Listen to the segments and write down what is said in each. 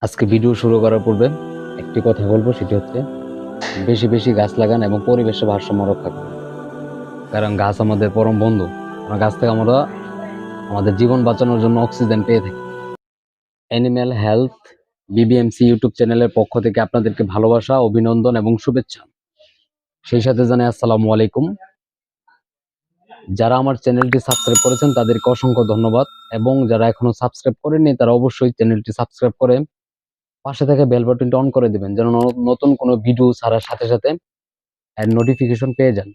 আজকে ভিডিও শুরু করার পূর্বে একটি কথা বলবো, সেটি হচ্ছে বেশি বেশি গাছ লাগান এবং পরিবেশের ভারসাম্য রক্ষা করুন। কারণ গাছ আমাদের পরম বন্ধু। কারণ গাছ থেকে আমরা আমাদের জীবন বাঁচানোর জন্য অক্সিজেন পেয়ে থাকি। অ্যানিম্যাল হেলথ বিবিএমসি ইউটিউব চ্যানেলের পক্ষ থেকে আপনাদেরকে ভালোবাসা, অভিনন্দন এবং শুভেচ্ছা। সেই সাথে জানাই আসসালামু আলাইকুম। যারা আমার চ্যানেলটি সাবস্ক্রাইব করেছেন তাদেরকে অসংখ্য ধন্যবাদ, এবং যারা এখনো সাবস্ক্রাইব করেননি তারা অবশ্যই চ্যানেলটি সাবস্ক্রাইব করে পাশে থেকে বেল বাটনটি অন করে দিবেন, যেন নতুন কোনো ভিডিও ছাড়ার সাথে সাথে নোটিফিকেশন পেয়ে যান।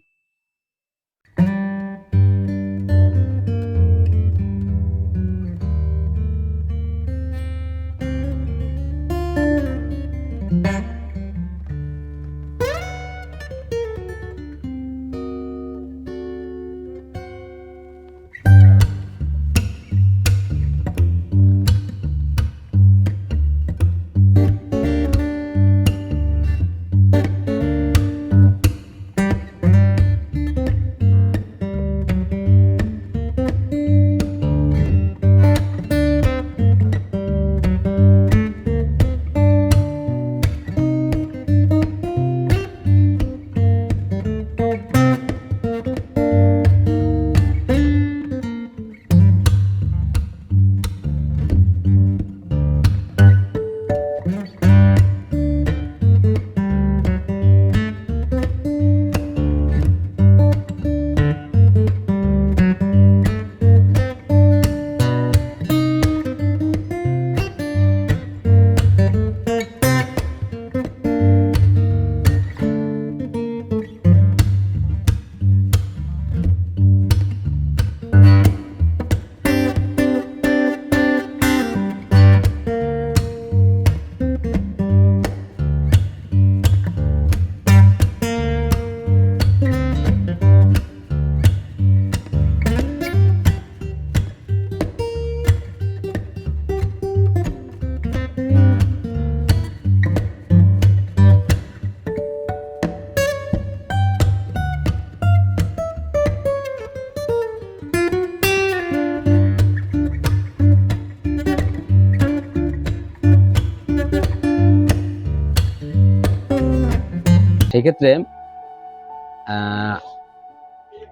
সেক্ষেত্রে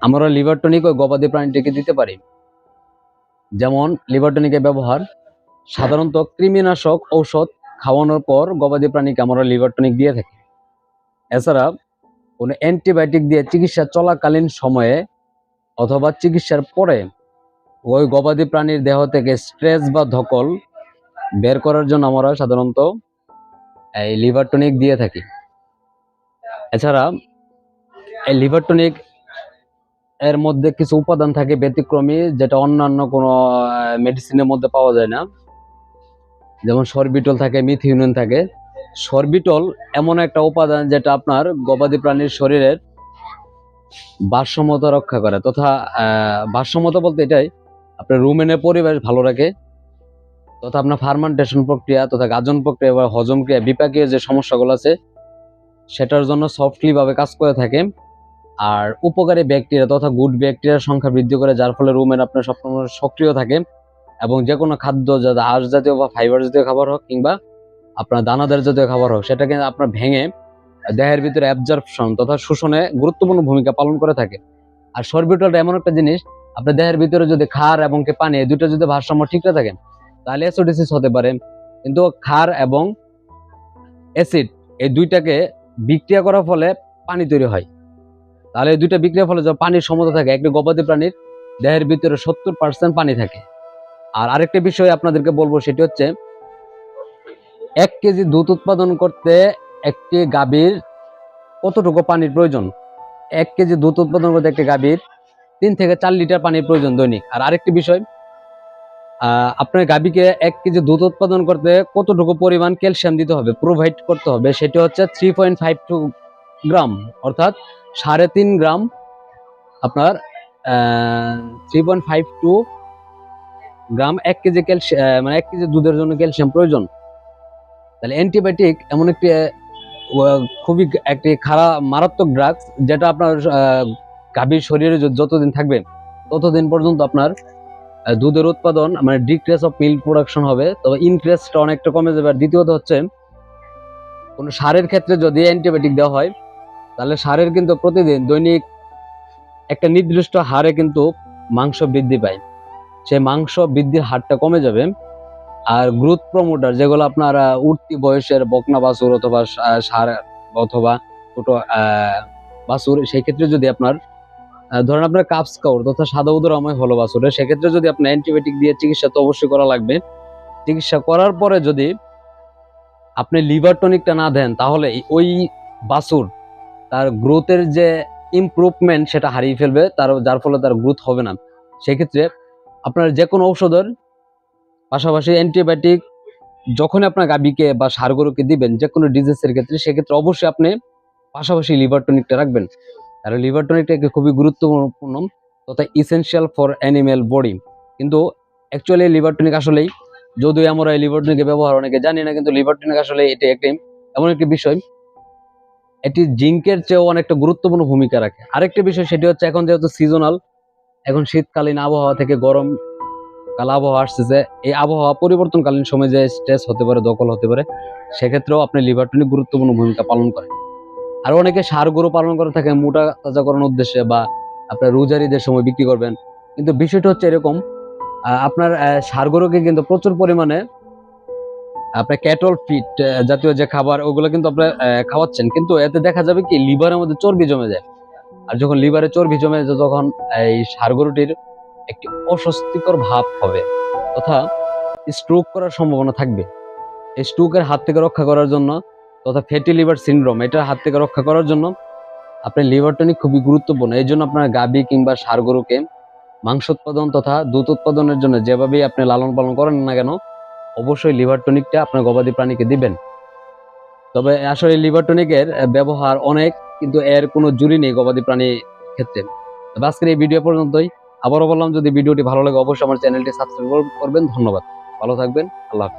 আমরা লিভার টনিক ও গবাদি প্রাণীটিকে দিতে পারি। যেমন লিভার টনিকের ব্যবহার সাধারণত কৃমিনাশক ঔষধ খাওয়ানোর পর গবাদি প্রাণীকে আমরা লিভার টনিক দিয়ে থাকি। এছাড়া কোনো অ্যান্টিবায়োটিক দিয়ে চিকিৎসা চলাকালীন সময়ে অথবা চিকিৎসার পরে ওই গবাদি প্রাণীর দেহ থেকে স্ট্রেস বা ধকল বের করার জন্য আমরা সাধারণত এই লিভার টনিক দিয়ে থাকি। এছাড়া এই লিভার টনিক এর মধ্যে কিছু উপাদান থাকে ব্যতিক্রমী, যেটা অন্যান্য কোনো মেডিসিনের মধ্যে পাওয়া যায় না। যেমন সরবিটল থাকে, মিথিওনিন থাকে। সরবিটল এমন একটা উপাদান যেটা আপনার গবাদি প্রাণীর শরীরের ভারসাম্যতা রক্ষা করে, তথা ভারসাম্যতা বলতে এটাই আপনার রুমেনের পরিবেশ ভালো রাখে, তথা আপনার ফার্মেন্টেশন প্রক্রিয়া তথা গাজন প্রক্রিয়া বা হজম ক্রিয়া বিপাকীয় যে সমস্যাগুলো আছে সেটার জন্য সফটলি ভাবে কাজ করে থাকে। আর উপকারী ব্যাকটেরিয়া তথা গুড ব্যাকটেরিয়ার সংখ্যা বৃদ্ধি করে, যার ফলে রুমেন আপনার সবসময় সক্রিয় থাকে, এবং যে কোনো খাদ্য যাতে আঁশ জাতীয় বা ফাইবার জাতীয় খাবার হোক কিংবা আপনার দানাদার জাতীয় খাবার হোক, সেটাকে আপনার ভেঙে দেহের ভিতরে অ্যাবজর্পশন তথা শোষণে গুরুত্বপূর্ণ ভূমিকা পালন করে থাকে। আর সরবিটলটা এমন একটা জিনিস, আপনার দেহের ভিতরে যদি ক্ষার এবং পানি এই দুটো যদি ভারসাম্য ঠিক না থাকে তাহলে অ্যাসিডোসিস হতে পারে। কিন্তু ক্ষার এবং অ্যাসিড এই দুইটাকে বিক্রিয়া করার ফলে পানি তৈরি হয়। তাহলে এই দুইটা বিক্রিয়ার ফলে যখন পানির সমতা থাকে, একটি গবাদি প্রাণীর দেহের ভিতরে 70% পানি থাকে। আর আরেকটা বিষয় আপনাদেরকে বলবো, সেটি হচ্ছে 1 কেজি দুধ উৎপাদন করতে একটি গাভীর কতটুকু পানির প্রয়োজন। 1 কেজি দুধ উৎপাদন করতে একটি গাভীর 3 থেকে 4 লিটার পানির প্রয়োজন দৈনিক। আর আরেকটি বিষয়, আপনার গাভীকে 1 কেজি দুধ উৎপাদন করতে কতটুকু পরিমাণ ক্যালসিয়াম দিতে হবে, প্রোভাইড করতে হবে, সেটি হচ্ছে 3.52 গ্রাম, অর্থাৎ 3.5 গ্রাম আপনার 3.52 গ্রাম 1 কেজি ক্যালসিয়াম, মানে 1 কেজি দুধের জন্য ক্যালসিয়াম প্রয়োজন। তাহলে অ্যান্টিবায়োটিক এমন একটি খুবই একটি খারাপ মারাত্মক ড্রাগস, যেটা আপনার গাভীর শরীরে যতদিন থাকবে ততদিন পর্যন্ত আপনার দুধের উৎপাদন মানে ডিক্রিজ অফ মিল্ক প্রোডাকশন হবে, তবে ইনক্রিজটা অনেকটা কমে যাবে। আর দ্বিতীয়ত হচ্ছে কোনো সারের ক্ষেত্রে যদি অ্যান্টিবায়োটিক দেওয়া হয়, তাহলে সারের কিন্তু প্রতিদিন দৈনিক একটা নির্দিষ্ট হারে কিন্তু মাংস বৃদ্ধি পায়, সেই মাংস বৃদ্ধির হারটা কমে যাবে। আর গ্রোথ প্রমোটার যেগুলো আপনার উঠতি বয়সের বকনা বাছুর অথবা সার অথবা ছোট বাছুর, সেই ক্ষেত্রে যদি আপনার ধরেন আপনার কাপস কাউর তথা সাদা উদরাময় হলো বাছুরের, সেক্ষেত্রে যদি আপনি অ্যান্টিবায়োটিক দিয়ে চিকিৎসা তো অবশ্যই করা লাগবে। চিকিৎসা করার পরে যদি আপনি লিভার টনিকটা না দেন, তাহলে ওই বাছুর তার গ্রোথের যে ইমপ্রুভমেন্ট সেটা হারিয়ে ফেলবে, যার ফলে তার গ্রোথ হবে না। সেক্ষেত্রে আপনার যে কোনো ঔষধের পাশাপাশি অ্যান্টিবায়োটিক যখন আপনার গাভীকে বা ষাঁড় গরুকে দিবেন যে কোনো ডিজিজের ক্ষেত্রে, সেক্ষেত্রে অবশ্যই আপনি পাশাপাশি লিভার টনিকটা রাখবেন। কারণ লিভার টনিকটা খুবই গুরুত্বপূর্ণ তথা ইসেনশিয়াল ফর অ্যানিমেল বডি। কিন্তু অ্যাকচুয়ালি লিভার টনিক আসলেই, যদিও আমরা এই লিভার টনিকের ব্যবহার অনেকে জানি না, কিন্তু লিভার টনিক আসলে এটি একটি এমন একটি বিষয়, এটি জিঙ্কের চেয়েও অনেকটা গুরুত্বপূর্ণ ভূমিকা রাখে। আরেকটি বিষয় সেটি হচ্ছে, এখন যেহেতু সিজনাল, এখন শীতকালীন আবহাওয়া থেকে গরম কাল আবহাওয়া আসতেছে, এই আবহাওয়া পরিবর্তনকালীন সময় যে স্ট্রেস হতে পারে, দখল হতে পারে, সেক্ষেত্রেও আপনি লিভার টনিক গুরুত্বপূর্ণ ভূমিকা পালন করে। আর অনেকে ষাঁড় গরু পালন করে থাকে মোটা তাজা করানোর উদ্দেশ্যে, বা আপনার রোজারিদের সময় বিক্রি করবেন। কিন্তু বিষয়টা হচ্ছে এরকম, আপনার ষাঁড় গরুকে কিন্তু প্রচুর পরিমাণে আপনার ক্যাটল ফিড জাতীয় যে খাবার, ওগুলো কিন্তু আপনার খাওয়াচ্ছেন, কিন্তু এতে দেখা যাবে কি লিভারের মধ্যে চর্বি জমে যায়। আর যখন লিভারে চর্বি জমে যায়, তখন এই ষাঁড় গরুটির একটি অস্বস্তিকর ভাব হবে তথা স্ট্রোক করার সম্ভাবনা থাকবে। এই স্ট্রোকের হাত থেকে রক্ষা করার জন্য তথা ফ্যাটি লিভার সিনড্রোম, এটার হাত থেকে রক্ষা করার জন্য আপনার লিভার টনিক খুবই গুরুত্বপূর্ণ। এই জন্য আপনার গাভী কিংবা ষাঁড় গরুকে মাংস উৎপাদন তথা দুধ উৎপাদনের জন্য যেভাবেই আপনি লালন পালন করেন না কেন, অবশ্যই লিভার টনিকটা আপনার গবাদি প্রাণীকে দিবেন। তবে আসলে লিভার টনিকের ব্যবহার অনেক, কিন্তু এর কোনো জুড়ি নেই গবাদি প্রাণীর ক্ষেত্রে। তবে আজকের এই ভিডিও পর্যন্তই। আবারও বললাম, যদি ভিডিওটি ভালো লাগে অবশ্যই আমার চ্যানেলটি সাবস্ক্রাইব করবেন। ধন্যবাদ, ভালো থাকবেন, আল্লাহ হাফিজ।